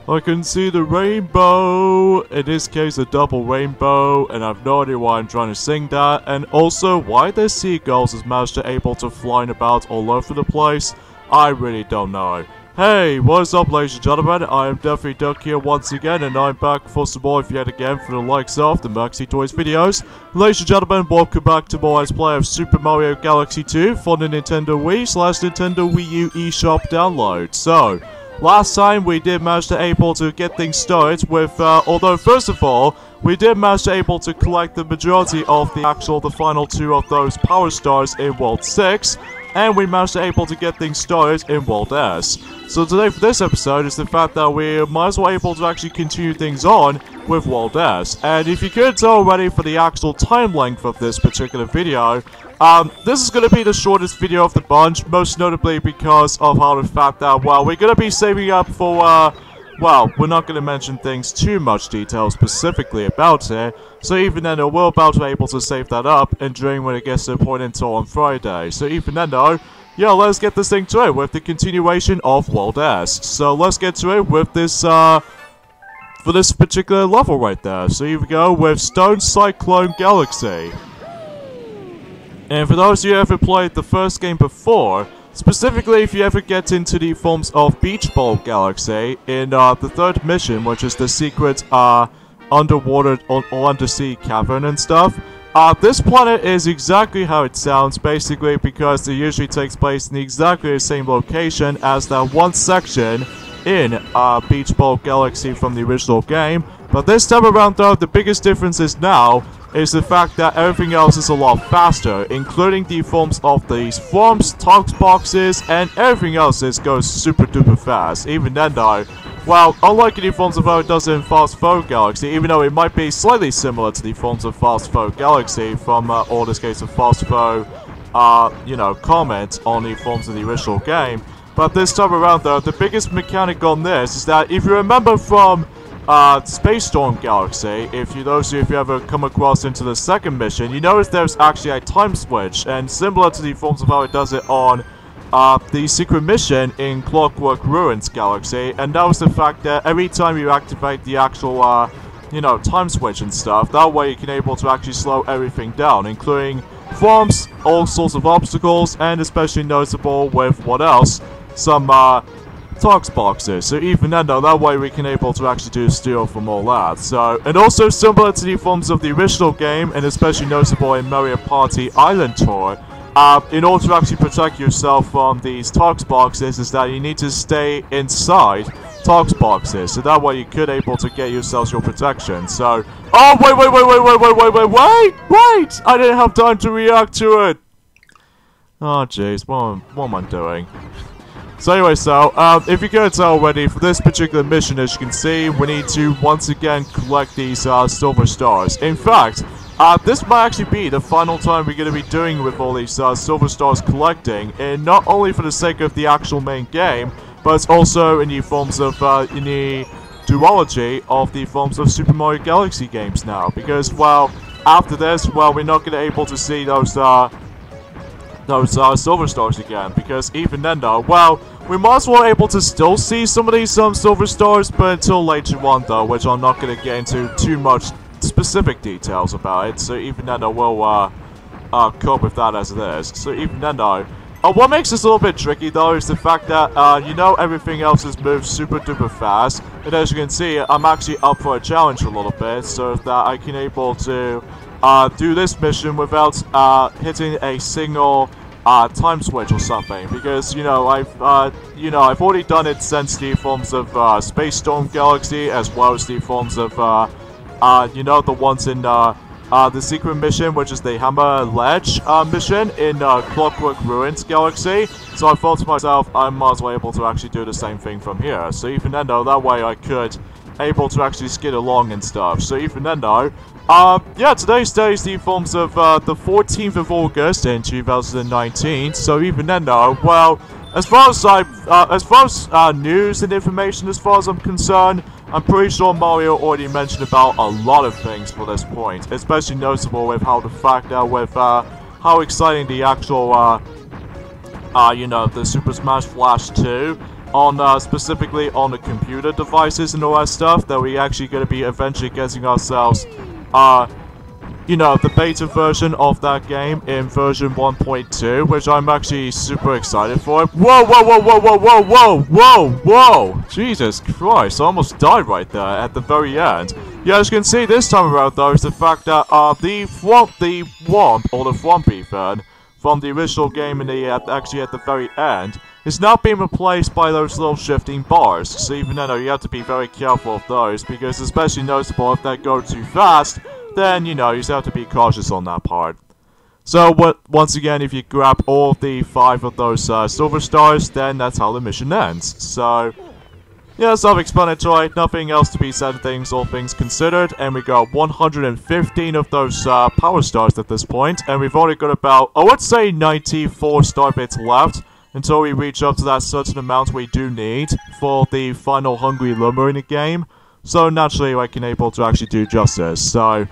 I can see the rainbow, in this case a double rainbow, and I have no idea why I'm trying to sing that, and also why the seagulls is managed to able to flying about all over the place, I really don't know. Hey, what is up ladies and gentlemen, I am Definitely Duck here once again, and I'm back for some more yet again for the likes of the Maxi Toys videos. Ladies and gentlemen, welcome back to more Let's Play of Super Mario Galaxy 2 for the Nintendo Wii/Nintendo Wii U eShop download. So, last time we did manage to able to get things started with, although first of all, we did manage to able to collect the majority of the final two of those power stars in World 6, and we managed to able to get things started in World S. So today for this episode is the fact that we might as well able to actually continue things on with World S. And if you couldn't tell already for the actual time length of this particular video, this is going to be the shortest video of the bunch, most notably because of how the fact that, well, we're going to be saving up for, well, we're not going to mention things too much detail specifically about it, so even then we're about to be able to save that up and during when it gets to the point until on Friday. So even then though, yeah, let's get this thing to it with the continuation of World S. So let's get to it with this, for this particular level right there. So here we go with Stone Cyclone Galaxy. And for those of you who ever played the first game before, specifically if you ever get into the forms of Beach Ball Galaxy in the third mission, which is the secret underwater or undersea cavern and stuff, this planet is exactly how it sounds, basically because it usually takes place in exactly the same location as that one section in Beach Ball Galaxy from the original game. But this time around though, the biggest difference is now is the fact that everything else is a lot faster, including the forms of these forms, tox boxes, and everything else goes super duper fast. Even then though, well, unlike the forms of how it does in Fast Forward Galaxy, even though it might be slightly similar to the forms of Fast Forward Galaxy from, or this case of Fast Forward, you know, comment on the forms of the original game. But this time around though, the biggest mechanic on this is that if you remember from Space Storm Galaxy, if you ever come across into the second mission, you notice there's actually a time switch, and similar to the forms of how it does it on the secret mission in Clockwork Ruins Galaxy, and that was the fact that every time you activate the actual, you know, time switch and stuff, that way you can able to actually slow everything down, including forms, all sorts of obstacles, and especially noticeable with, what else, some, tox boxes. So even then though, that way we can able to actually do steal from all that. So, and also similar to the forms of the original game, and especially noticeable in Mario Party Island Tour, in order to actually protect yourself from these tox boxes is that you need to stay inside tox boxes. So that way you could able to get yourselves your protection. So, oh wait! I didn't have time to react to it! Oh jeez, what am I doing? So anyway, if you couldn't tell already, for this particular mission, as you can see, we need to once again collect these silver stars. In fact, this might actually be the final time we're going to be doing with all these silver stars collecting, and not only for the sake of the actual main game, but also in the forms of, in the duology of the forms of Super Mario Galaxy games now. Because, well, after this, well, we're not going to be able to see those silver stars again, because even then though, well, we might as well able to still see some of these silver stars, but until later on though, which I'm not going to get into too much specific details about it, so even then though we'll cope with that as it is. So even then though, what makes this a little bit tricky though is the fact that, you know, everything else has moved super duper fast, and as you can see, I'm actually up for a challenge a little bit, so that I can able to do this mission without hitting a single time switch or something, because you know I've already done it since the forms of Space Storm Galaxy, as well as the forms of you know, the ones in the secret mission, which is the Hammer Ledge mission in Clockwork Ruins Galaxy. So I thought to myself, I might as well able to actually do the same thing from here. So even then though, that way I could able to actually skid along and stuff. So even then though, yeah, today's day is the forms of the 14th of August in 2019. So even then though, well, as far as news and information as far as I'm concerned, I'm pretty sure Mario already mentioned about a lot of things for this point, especially noticeable with how the fact that with how exciting the actual you know, the Super Smash Flash 2 on specifically on the computer devices and all that stuff, that we're actually going to be eventually getting ourselves, you know, the beta version of that game in version 1.2, which I'm actually super excited for. Whoa, whoa, whoa, whoa, whoa, whoa, whoa, whoa, whoa! Jesus Christ, I almost died right there at the very end. Yeah, as you can see this time around though, is the fact that the Womp, or the Thwomp even, from the original game in the, actually at the very end, is now being replaced by those little shifting bars. So even then, you have to be very careful of those, because it's especially noticeable if they go too fast, then, you know, you just have to be cautious on that part. So, once again, if you grab all of the 5 of those silver stars, then that's how the mission ends. So, yeah, self-explanatory, nothing else to be said, all things considered, and we got 115 of those power stars at this point, and we've already got about, I would say 94 star bits left, until we reach up to that certain amount we do need for the final hungry lemur in the game. So naturally, I can able to actually do justice. So,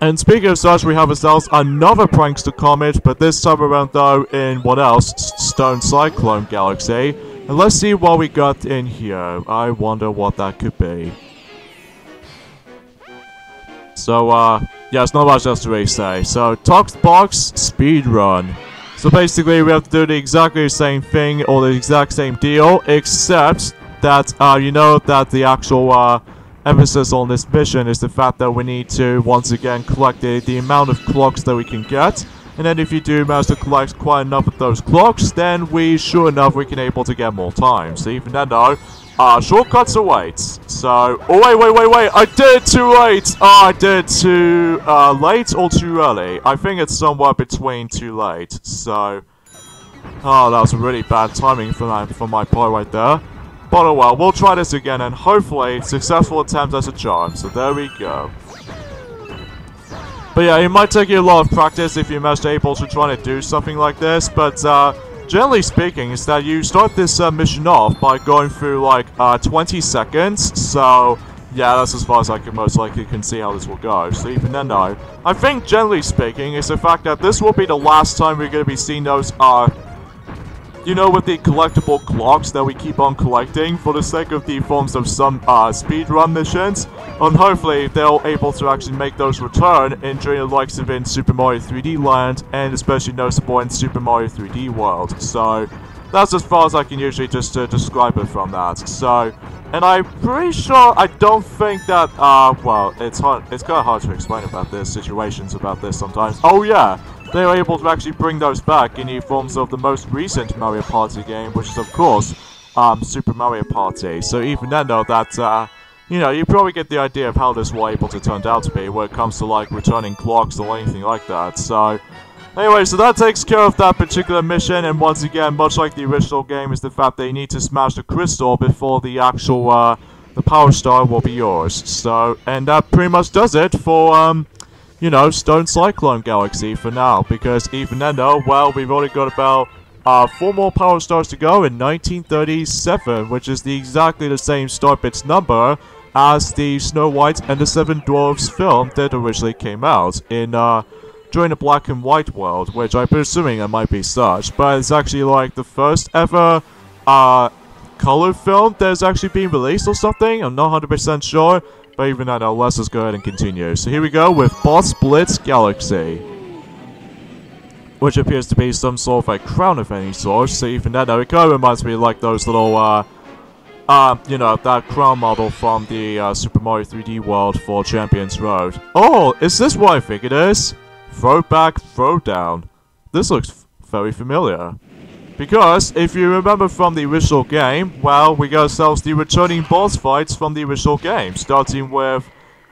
and speaking of such, we have ourselves another Prankster Comet, but this time around though in what else? Stone Cyclone Galaxy. And let's see what we got in here. I wonder what that could be. So, yeah, it's not much else to really say. So, Tox Box Speedrun. So basically, we have to do the exactly same thing, or the exact same deal, except that, you know, that the actual, emphasis on this mission is the fact that we need to, once again, collect the amount of clocks that we can get. And then if you do manage to collect quite enough of those clocks, then sure enough, we can able to get more time. So even then though, shortcuts await. So, oh wait, I did it too late! Oh, I did it too, late or too early? I think it's somewhere between too late, so... Oh, that was really bad timing from my part right there. But oh well, we'll try this again, and hopefully, successful attempt as a charm. So there we go. But yeah, it might take you a lot of practice if you're most able to try to do something like this, but generally speaking, is that you start this mission off by going through like 20 seconds, so yeah, that's as far as I can most likely can see how this will go. So even then though, I think generally speaking, is the fact that this will be the last time we're going to be seeing those you know, with the collectible clocks that we keep on collecting for the sake of the forms of some speedrun missions, and hopefully they'll able to actually make those return during the likes of in Super Mario 3D Land, and especially noticeable in Super Mario 3D World. So that's as far as I can usually just describe it from that. So, and I'm pretty sure, I don't think that, well, it's kind of hard to explain about this, situations about this sometimes. Oh yeah! They were able to actually bring those back in the forms of the most recent Mario Party game, which is of course, Super Mario Party. So even then though, that, you know, you probably get the idea of how this will able to turn out to be when it comes to like returning clocks or anything like that. So, anyway, so that takes care of that particular mission, and once again, much like the original game, is the fact that you need to smash the crystal before the actual, the power star will be yours. So, and that pretty much does it for, you know, Stone Cyclone Galaxy for now, because even then though, well, we've only got about 4 more power stars to go in 1937, which is exactly the same star bits number as the Snow White and the Seven Dwarfs film that originally came out in during the black and white world, which I'm assuming it might be such, but it's actually like the first ever color film that's actually been released or something. I'm not 100% sure. But even that, let's just go ahead and continue. So here we go with Boss Blitz Galaxy, which appears to be some sort of a crown of any sort. So even that, it kind of reminds me of like those little, you know, that crown model from the Super Mario 3D World for Champions Road. Oh, is this what I think it is? Throwback Throwdown. This looks very familiar. Because, if you remember from the original game, well, we got ourselves the returning boss fights from the original game. Starting with,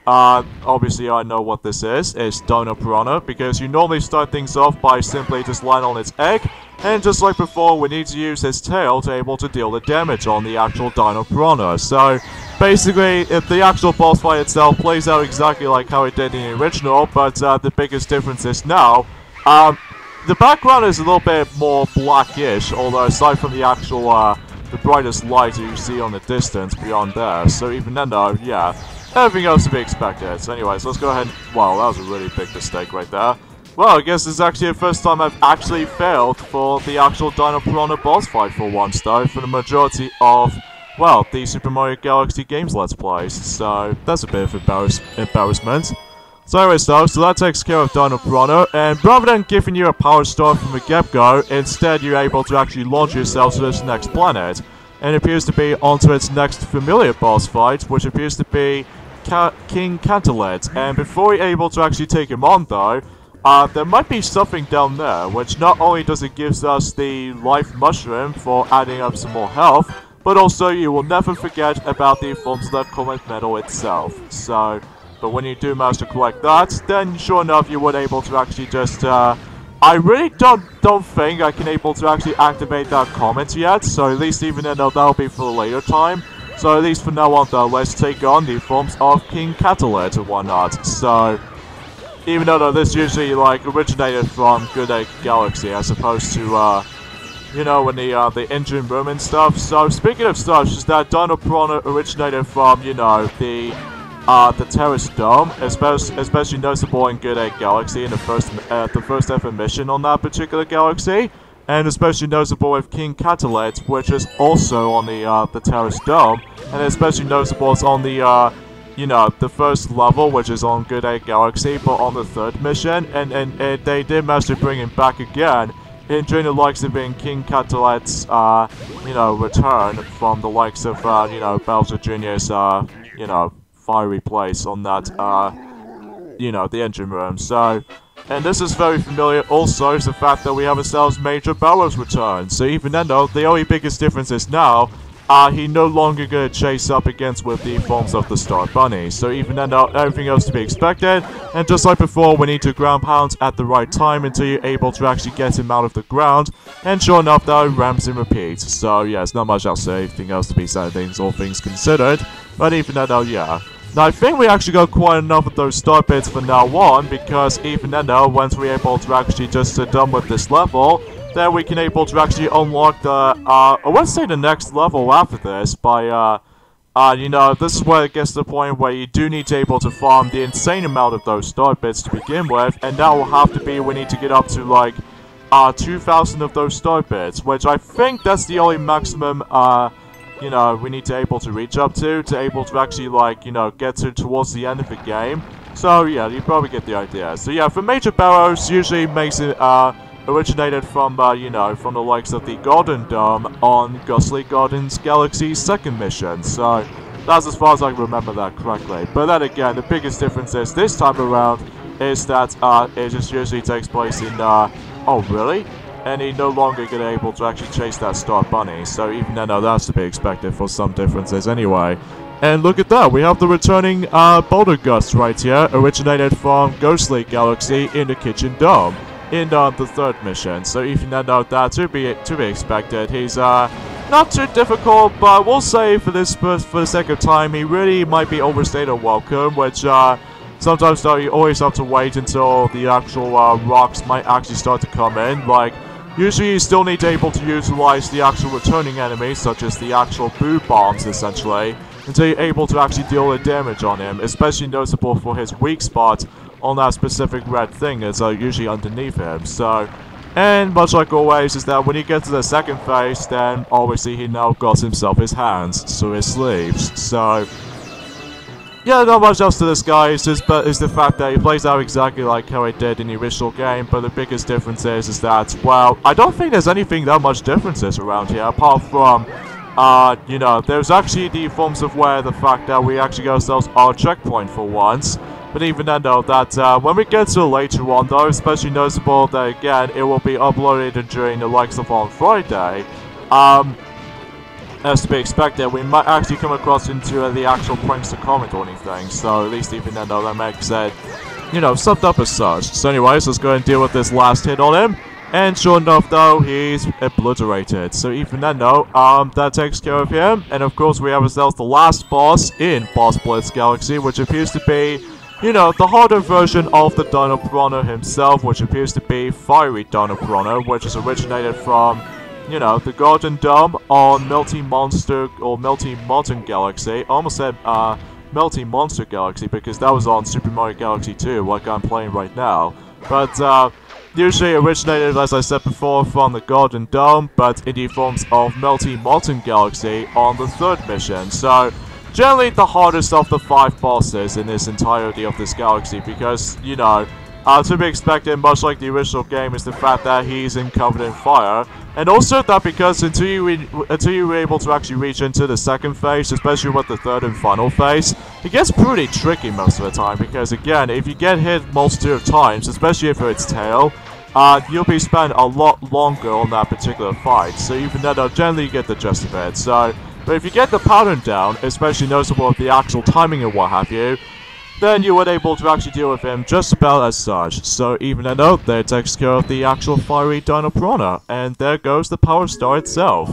obviously I know what this is. It's Dino Piranha, because you normally start things off by simply just lying on its egg. And just like before, we need to use its tail to able to deal the damage on the actual Dino Piranha. So, basically, if the actual boss fight itself plays out exactly like how it did in the original, but the biggest difference is now, the background is a little bit more blackish, although aside from the actual, the brightest light that you see on the distance beyond there. So even then though, yeah, everything else to be expected. So anyways, let's go ahead and, wow, that was a really big mistake right there. Well, I guess this is actually the first time I've actually failed for the actual Dino Piranha boss fight for once, though, for the majority of, well, the Super Mario Galaxy games Let's Plays, so that's a bit of embarrassment. So anyways though, so that takes care of Dino Piranha, and rather than giving you a power star from the get-go, instead you're able to actually launch yourself to this next planet. And it appears to be onto its next familiar boss fight, which appears to be King Cantalet. And before you're able to actually take him on though, there might be something down there, which not only does it give us the life mushroom for adding up some more health, but also you will never forget about the forms of the Comet Medal itself. So, but when you do manage to collect that, then sure enough you were able to actually just, I really don't think I can able to actually activate that comment yet, so at least even then that'll be for a later time. So at least for now on though, let's take on the forms of King Catalet and whatnot. So, even though this usually like originated from Good Egg Galaxy as opposed to, you know, in the engine room and stuff. So speaking of stuff, just that Dino Piranha originated from, you know, the Terrace Dome, especially noticeable in Good Egg Galaxy in the first ever mission on that particular galaxy, and especially noticeable with King Catalet, which is also on the Terrace Dome, and especially noticeable is on the you know, the first level, which is on Good Egg Galaxy, but on the third mission, and they did manage to bring him back again during the likes of being King Catalet's you know, return from the likes of you know, Bowser Jr.'s you know, fiery place on that, you know, the engine room. So, and this is very familiar also is the fact that we have ourselves Major Barrow's return. So even then though, the only biggest difference is now, he no longer gonna chase up against with the forms of the Star Bunny. So even then though, everything else to be expected, and just like before, we need to ground pound at the right time until you're able to actually get him out of the ground, and sure enough though, ramps and repeats. So yeah, it's not much else to say, anything else to be said, all things considered, but even then though, yeah. Now I think we actually got quite enough of those star bits for now on, because even then though, once we're able to actually just done with this level, then we can able to actually unlock the, I want to say the next level after this by, you know, this is where it gets to the point where you do need to able to farm the insane amount of those star bits to begin with, and that will have to be, we need to get up to like, 2,000 of those star bits, which I think that's the only maximum, you know, we need to able to reach up to able to actually like, you know, get to towards the end of the game. So yeah, you probably get the idea. So yeah, for Major Barrows, usually makes it, originated from, you know, from the likes of the Golden Dome on Ghostly Gardens Galaxy's second mission. So, that's as far as I can remember that correctly. But then again, the biggest difference is, this time around, is that, it just usually takes place in, oh really? And he no longer gonna able to actually chase that Star Bunny. So even then, that's to be expected for some differences anyway. And look at that, we have the returning, Boulder Gust right here, originated from Ghostly Galaxy in the Kitchen Dome in the third mission. So even then that to be expected. He's not too difficult, but we'll say for the sake of time, he really might be overstayed a welcome, which sometimes though you always have to wait until the actual rocks might actually start to come in. Like usually you still need to able to utilize the actual returning enemies, such as the actual boo bombs essentially, until you're able to actually deal the damage on him, especially noticeable for his weak spot on that specific red thing is usually underneath him. So, and much like always is that when you get to the second phase, then obviously he now got himself his hands, so his sleeves. So, yeah, not much else to this guy, it's just is the fact that he plays out exactly like how he did in the original game, but the biggest difference is that, well, I don't think there's anything that much differences around here, apart from, you know, there's actually the forms of where the fact that we actually got ourselves our checkpoint for once. But even then though, that when we get to later on though, especially noticeable that again, it will be uploaded during the likes of on Friday, as to be expected, we might actually come across into the actual prankster comment or anything, so at least even then though, that makes it, you know, summed up as such. So anyways, let's go ahead and deal with this last hit on him, and sure enough though, he's obliterated. So even then though, that takes care of him, and of course we have ourselves the last boss in Boss Blitz Galaxy, which appears to be, you know, the harder version of the Dino Piranha himself, which appears to be Fiery Dino Piranha, which is originated from, you know, the Golden Dome on Melty Monster, or Melty Mountain Galaxy. I almost said, Melty Monster Galaxy, because that was on Super Mario Galaxy 2, like I'm playing right now. But usually originated, as I said before, from the Golden Dome, but in the forms of Melty Molten Galaxy on the 3rd mission. So, generally the hardest of the 5 bosses in this entirety of this galaxy, because, you know, to be expected, much like the original game, is the fact that he's covered in fire, and also that because until you were able to actually reach into the 2nd phase, especially with the 3rd and final phase, it gets pretty tricky most of the time, because again, if you get hit multitude of times, especially if it's tail, you'll be spent a lot longer on that particular fight, so even then, generally you get the gist of it. So, but if you get the pattern down, especially noticeable with the actual timing and what have you, then you were able to actually deal with him just about as such. So even then, there takes care of the actual fiery Dino Piranha, and there goes the Power Star itself.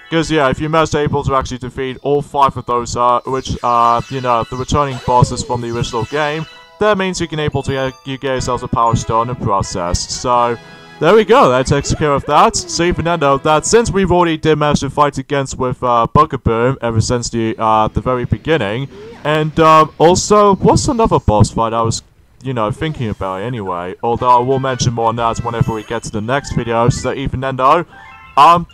Because yeah, if you're most able to actually defeat all 5 of those, you know, the returning bosses from the original game, that means you can able to get yourselves a Power Star in the process. So there we go, that takes care of that. So even then though, that since we've already did manage to fight against with Bugaboo ever since the very beginning, and also, what's another boss fight I was, you know, thinking about anyway, although I will mention more on that whenever we get to the next video. So even then though,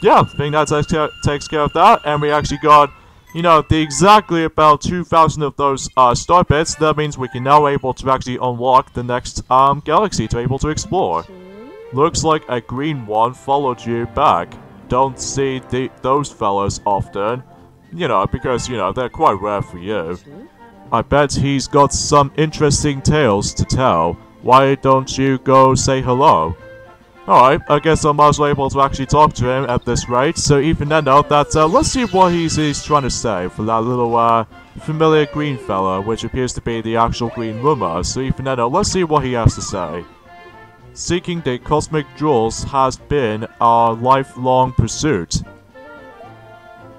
yeah, I think that takes care of that, and we actually got, you know, exactly about 2,000 of those star bits. That means we can now able to actually unlock the next galaxy to be able to explore. Looks like a green one followed you back. Don't see those fellas often. You know, because, you know, they're quite rare for you. I bet he's got some interesting tales to tell. Why don't you go say hello? Alright, I guess I'm also able to actually talk to him at this rate. So even then, let's see what he's trying to say for that little, familiar green fella, which appears to be the actual Green Rumor. So even then, let's see what he has to say. Seeking the cosmic jewels has been our lifelong pursuit.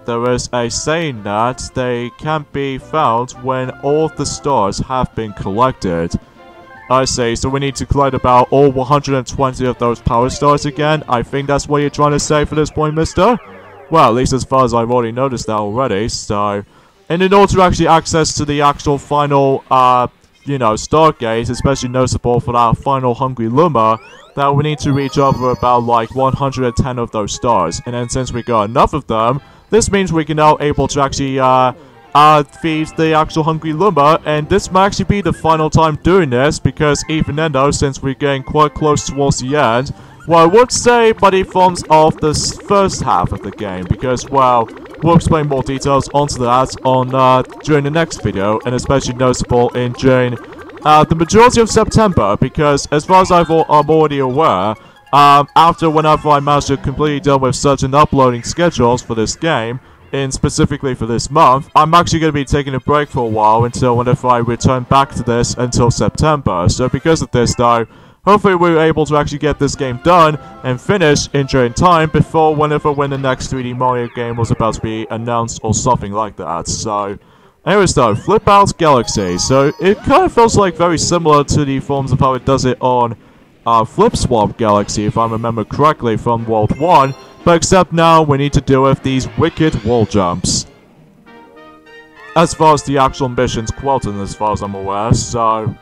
There is a saying that they can be found when all the stars have been collected. I say, so we need to collect about all 120 of those power stars again? I think that's what you're trying to say for this point, mister? Well, at least as far as I've already noticed that already, so... And in order to actually access to the actual final, you know, Stargate, especially noticeable for that final Hungry Luma, that we need to reach over about like 110 of those stars. And then since we got enough of them, this means we can now able to actually feed the actual Hungry Luma, and this might actually be the final time doing this, because even then though, since we're getting quite close towards the end, well, I would say by the forms of the first half of the game, because, well, we'll explain more details onto that on during the next video, and especially noticeable during the majority of September, because as far as I'm already aware, after whenever I manage to completely done with certain uploading schedules for this game, and specifically for this month, I'm actually going to be taking a break for a while until whenever I return back to this until September. So because of this though, hopefully we're able to actually get this game done and finished in during time before when the next 3D Mario game was about to be announced or something like that. So, anyways though, Flip Out Galaxy. So it kind of feels like very similar to the forms of how it does it on Flip Swap Galaxy, if I remember correctly, from World 1, but except now we need to deal with these wicked wall jumps. As far as the actual mission's quoted, as far as I'm aware, so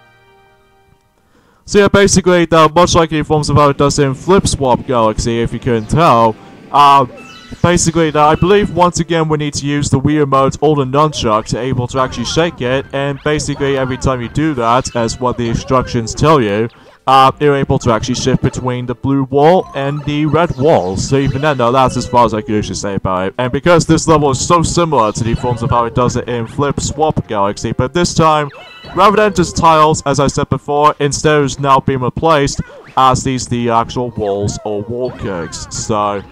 yeah, basically, much like the forms of how it does in Flip Swap Galaxy, if you couldn't tell, basically, I believe once again we need to use the Wii Remote or the Nunchuck to able to actually shake it, and basically every time you do that, as what the instructions tell you, you're able to actually shift between the blue wall and the red wall. So even then, though, that's as far as I can usually say about it. And because this level is so similar to the forms of how it does it in Flip Swap Galaxy, but this time, rather than just tiles, as I said before, instead it's now being replaced as the actual walls or wall kicks. So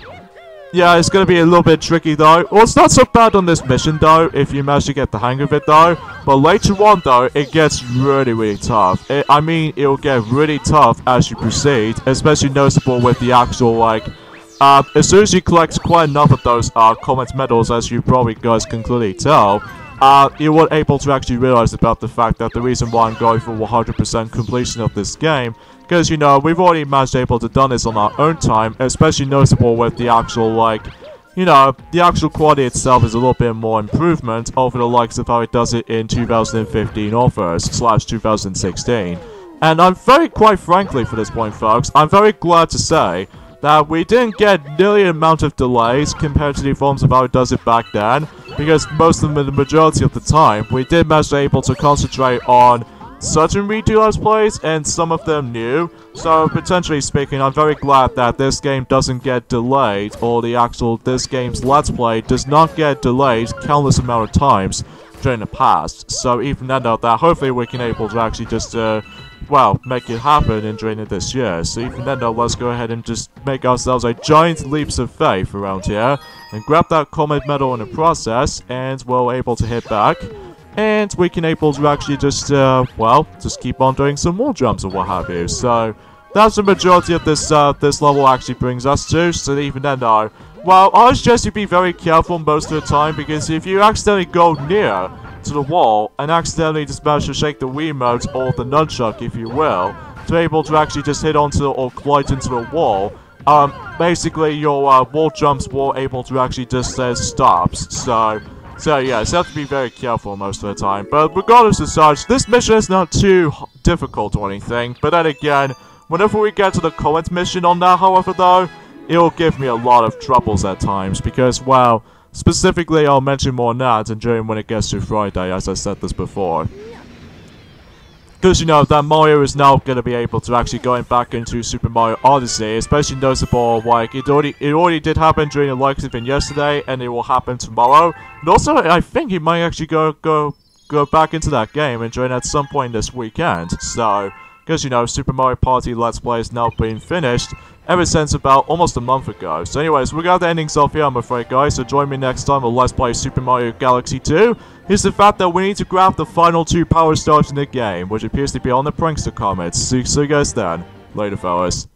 yeah, it's going to be a little bit tricky though. Well, it's not so bad on this mission though, if you manage to get the hang of it though. But later on though, it gets really tough. I mean, it'll get really tough as you proceed, especially noticeable with the actual, like, as soon as you collect quite enough of those comet medals, as you probably guys can clearly tell, you were able to actually realize about the fact that the reason why I'm going for 100% completion of this game, because, you know, we've already managed able to done this on our own time, especially noticeable with the actual, like, you know, the actual quality itself is a little bit more improvement over the likes of how it does it in 2015 offers / 2016. And I'm quite frankly for this point, folks, I'm very glad to say that we didn't get nearly the amount of delays compared to the forms of how it does it back then, because most of the majority of the time, we did manage to able to concentrate on certain redo Let's Plays, and some of them new. So, potentially speaking, I'm very glad that this game doesn't get delayed, or this game's Let's Play does not get delayed countless amount of times during the past. So, even then, though, that hopefully we can able to actually just, well, make it happen in during this year. So even then though, let's go ahead and just make ourselves a giant leaps of faith around here, and grab that Comet Medal in the process, and we're able to hit back, and we can able to actually just, well, just keep on doing some more jumps or what have you. So that's the majority of this level actually brings us to. So even then though, well, I suggest you be very careful most of the time, because if you accidentally go near to the wall and accidentally just manage to shake the Wiimote or the nunchuck, if you will, to be able to actually just hit onto or collide into the wall, basically your wall jumps were able to actually just stops. So yeah, so you have to be very careful most of the time. But regardless of such, this mission is not too difficult or anything. But then again, whenever we get to the current mission on that, however, though, it will give me a lot of troubles at times, because, well, specifically, I'll mention more on that and during when it gets to Friday, as I said this before. Because, you know, that Mario is now going to be able to actually going back into Super Mario Odyssey, especially noticeable, like, it already did happen during the live event yesterday, and it will happen tomorrow. And also, I think he might actually go back into that game and join at some point this weekend. So, because, you know, Super Mario Party Let's Play has now been finished ever since about almost a month ago. So anyways, we got the endings off here, I'm afraid, guys. So join me next time on Let's Play Super Mario Galaxy 2. Here's the fact that we need to grab the final 2 power stars in the game, which appears to be on the Prankster Comets. See you guys then. Later, fellas.